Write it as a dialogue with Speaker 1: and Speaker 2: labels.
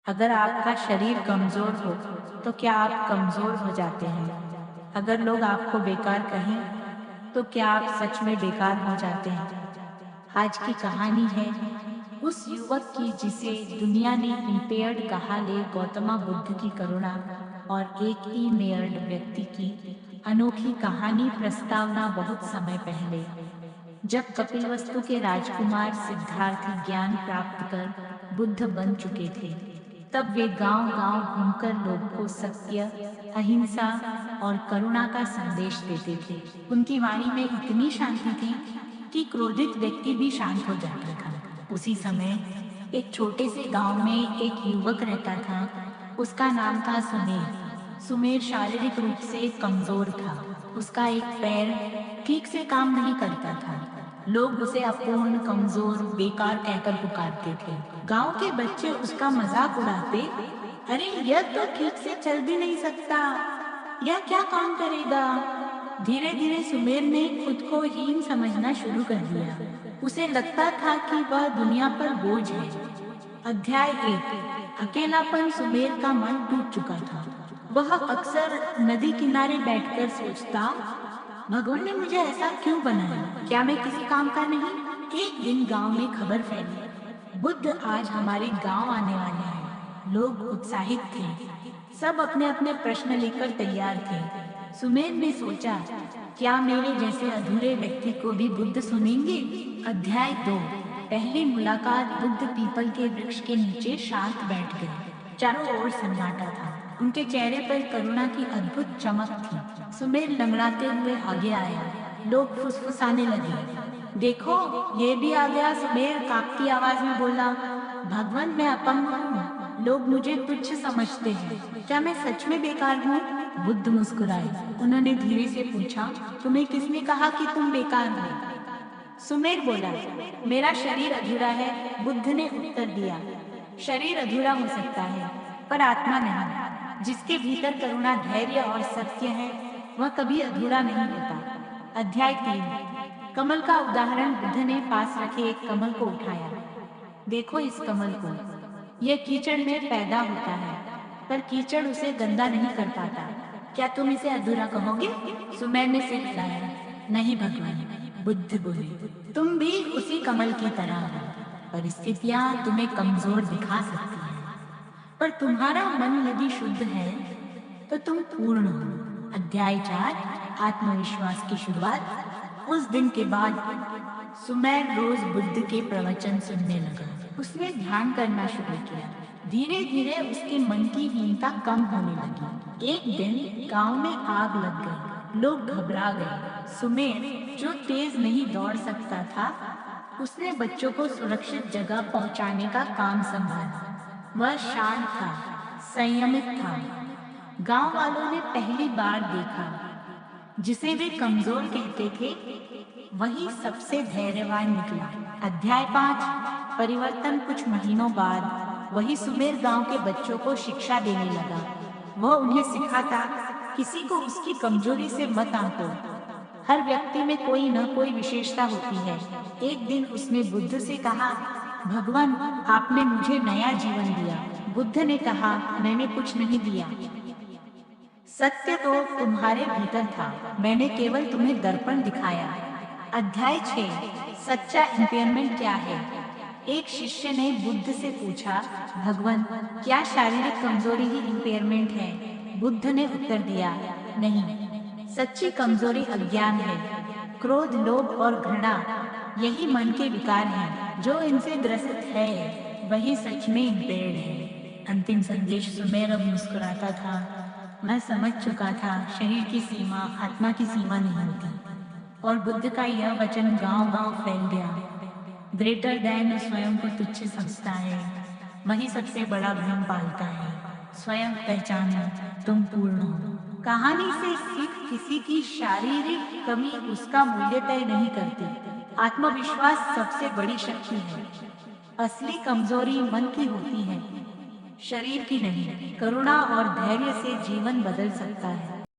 Speaker 1: अगर आपका शरीर कमजोर हो तो क्या आप कमजोर हो जाते हैं? अगर लोग आपको बेकार कहें तो क्या आप सच में बेकार हो जाते हैं? आज की कहानी है उस युवक की जिसे दुनिया ने इम्पेयर्ड कहा। ले गौतमा बुद्ध की करुणा और एक इम्पेयर्ड व्यक्ति की अनोखी कहानी। प्रस्तावना। बहुत समय पहले जब कपिलवस्तु के राजकुमार सिद्धार्थ ज्ञान प्राप्त कर बुद्ध बन चुके थे, तब वे गांव-गांव घूमकर लोगों को सत्य, अहिंसा और करुणा का संदेश देते थे। उनकी वाणी में इतनी शांति थी कि क्रोधित व्यक्ति भी शांत हो जाता था। उसी समय एक छोटे से गांव में एक युवक रहता था। उसका नाम था सुमेर। सुमेर शारीरिक रूप से कमजोर था। उसका एक पैर ठीक से काम नहीं करता था। लोग उसे अपूर्ण, कमजोर, बेकार कहकर पुकारते थे। गांव के बच्चे उसका मजाक उड़ाते, अरे यह तो ठीक से चल भी नहीं सकता, यह क्या काम करेगा। धीरे धीरे सुमेर ने खुद को हीन समझना शुरू कर दिया। उसे लगता था कि वह दुनिया पर बोझ है। अध्याय 1। अकेलापन। सुमेर का मन टूट चुका था। वह अक्सर नदी किनारे बैठकर सोचता, भगवान ने मुझे ऐसा क्यों बनाया? क्या मैं किसी काम का नहीं? एक दिन गांव में खबर फैली, बुद्ध आज हमारे गांव आने वाले हैं। लोग उत्साहित थे। सब अपने अपने प्रश्न लेकर तैयार थे। सुमेर ने सोचा, क्या मेरे जैसे अधूरे व्यक्ति को भी बुद्ध सुनेंगे? अध्याय 2। पहली मुलाकात। बुद्ध पीपल के वृक्ष के नीचे शांत बैठ गए। चारों ओर सन्नाटा था। उनके चेहरे पर करुणा की अद्भुत चमक थी। सुमेर लंगड़ाते हुए आगे आया। लोग फुसफुसाने लगे, देखो ये भी आ गया। सुमेर कांपती आवाज में बोला, भगवान मैं अपंग हूँ, लोग मुझे तुच्छ समझते हैं, क्या मैं सच में बेकार हूँ? बुद्ध मुस्कुराए। उन्होंने धीरे से पूछा, तुम्हें किसने कहा कि तुम बेकार हो? सुमेर बोला, मेरा शरीर अधूरा है। बुद्ध ने उत्तर दिया, शरीर अधूरा हो सकता है पर आत्मा नहीं। जिसके भीतर करुणा, धैर्य और सत्य है वह कभी अधूरा नहीं होता। अध्याय 3। कमल का उदाहरण। बुद्ध ने पास रखे एक कमल को उठाया। देखो इस कमल को, यह कीचड़ में पैदा होता है पर कीचड़ उसे गंदा नहीं कर पाता। क्या तुम इसे अधूरा कहोगे? सुमेर ने सिर हिलाया। नहीं भगवान, बुद्ध बोले, तुम भी उसी कमल की तरह हो। परिस्थितियां तुम्हें कमजोर दिखा सकती हैं, पर तुम्हारा मन यदि शुद्ध है तो तुम पूर्ण हो। अध्याय 4। आत्मविश्वास की शुरुआत। उस दिन के बाद सुमेर रोज बुद्ध के प्रवचन सुनने लगा। उसने ध्यान करना शुरू किया। धीरे धीरे उसके मन की हीनता कम होने लगी। एक दिन गांव में आग लग गई। लोग घबरा गए। सुमेर जो तेज नहीं दौड़ सकता था, उसने बच्चों को सुरक्षित जगह पहुंचाने का काम संभाला। वह शांत था, संयमित था। गांव वालों ने पहली बार देखा, जिसे वे कमजोर कहते थे वही सबसे धैर्यवान निकला। अध्याय 5। परिवर्तन। कुछ महीनों बाद वही सुमेर गांव के बच्चों को शिक्षा देने लगा। वह उन्हें सिखाता, किसी को उसकी कमजोरी से मत आंको। हर व्यक्ति में कोई न कोई विशेषता होती है। एक दिन उसने बुद्ध से कहा, भगवान आपने मुझे नया जीवन दिया। बुद्ध ने कहा, मैंने कुछ नहीं दिया, सत्य तो तुम्हारे भीतर था, मैंने केवल तुम्हें दर्पण दिखाया। अध्याय 6। सच्चा इम्पेयरमेंट क्या है? एक शिष्य ने बुद्ध से पूछा, भगवान क्या शारीरिक कमजोरी ही इम्पेयरमेंट है? बुद्ध ने उत्तर दिया, नहीं, सच्ची कमजोरी अज्ञान है। क्रोध, लोभ और घृणा यही मन के विकार हैं। जो इनसे ग्रसित है वही सच में इम्पेयर्ड है। अंतिम संदेश। सुमेर अब मुस्कुराता था। मैं समझ चुका था, शरीर की सीमा आत्मा की सीमा नहीं होती। और बुद्ध का यह वचन गांव-गांव फैल गया। ग्रेटर दैन स्वयं को तुच्छ समझता है, वही सबसे बड़ा भ्रम पालता है। स्वयं पहचानो, तुम पूर्ण हो। कहानी से सीख, किसी की शारीरिक कमी उसका मूल्य तय नहीं करती। आत्मविश्वास सबसे बड़ी शक्ति है। असली कमजोरी मन की होती है, शरीर की नहीं। करुणा और धैर्य से जीवन बदल सकता है।